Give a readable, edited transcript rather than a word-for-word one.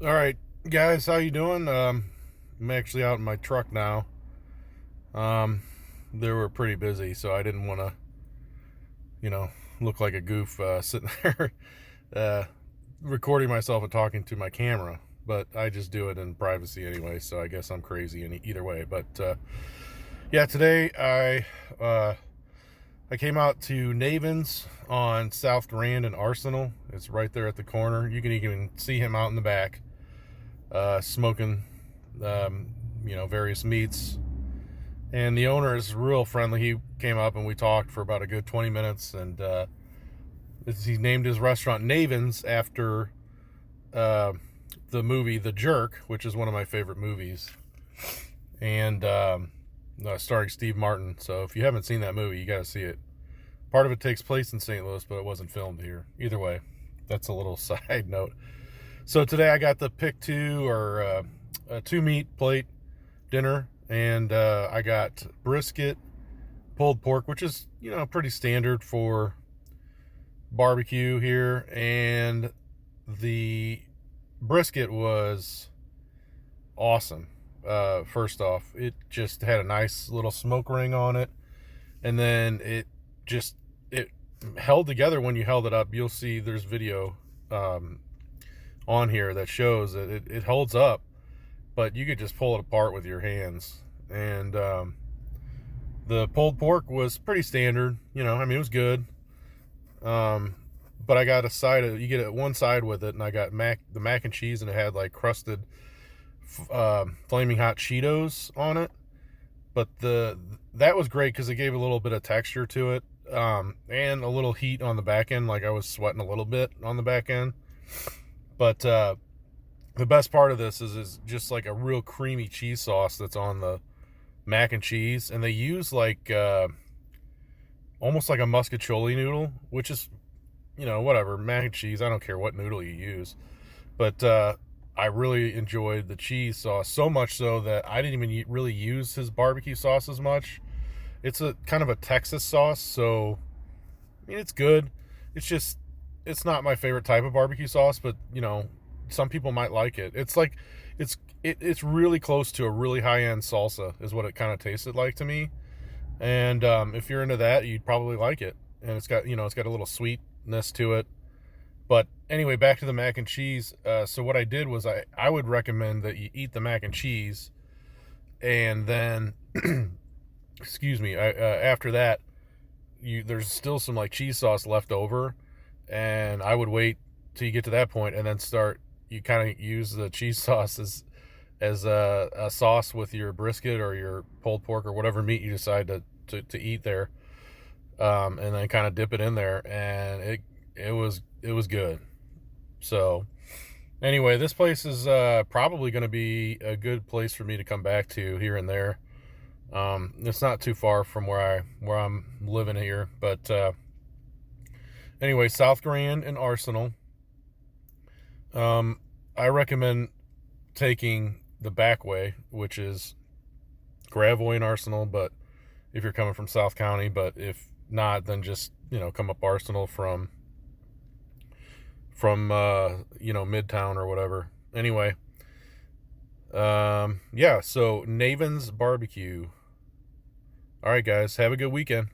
All right, guys, how you doing? I'm actually out in my truck now. Um, they were pretty busy, so I didn't want to, you know, look like a goof sitting there uh, recording myself and talking to my camera. But I just do it in privacy anyway, so I guess I'm crazy in either way. But yeah, today I came out to Navins on South Grand and Arsenal. It's right there at the corner. You can even see him out in the back. Smoking, various meats. And the owner is real friendly. He came up and we talked for about a good 20 minutes. And he named his restaurant Navins after the movie The Jerk, which is one of my favorite movies. And starring Steve Martin. So if you haven't seen that movie, you got to see it. Part of it takes place in St. Louis, but it wasn't filmed here. Either way, that's a little side note. So today I got the pick two or a two meat plate dinner, and I got brisket, pulled pork, which is pretty standard for barbecue here, and the brisket was awesome. First off, it just had a nice little smoke ring on it, and then it held together when you held it up. You'll see there's video on here that shows that it holds up, but you could just pull it apart with your hands. And the pulled pork was pretty standard. It was good. But I got a side of, you get it one side with it, and I got the mac and cheese, and it had like crusted flaming hot Cheetos on it. But that was great because it gave a little bit of texture to it, and a little heat on the back end. Like I was sweating a little bit on the back end. But the best part of this is just like a real creamy cheese sauce that's on the mac and cheese. And they use like almost like a muscatoli noodle, which is, whatever, mac and cheese. I don't care what noodle you use. But I really enjoyed the cheese sauce, so much so that I didn't even really use his barbecue sauce as much. It's a kind of a Texas sauce, so it's good. It's not my favorite type of barbecue sauce, but some people might like it. It's really close to a really high-end salsa is what it kind of tasted like to me. And if you're into that, you'd probably like it. And it's got a little sweetness to it. But anyway, back to the mac and cheese. So what I did was I would recommend that you eat the mac and cheese, and then excuse me, after that, there's still some like cheese sauce left over, and I would wait till you get to that point, and then you kind of use the cheese sauce as a sauce with your brisket or your pulled pork or whatever meat you decide to eat there, and then kind of dip it in there, and it was good. So anyway, this place is probably going to be a good place for me to come back to here and there. It's not too far from where I'm living here, but anyway, South Grand and Arsenal. I recommend taking the back way, which is Gravois and Arsenal, but if you're coming from South County, but if not, then just come up Arsenal from Midtown or whatever. Anyway, yeah, so Navins Barbecue. All right, guys, have a good weekend.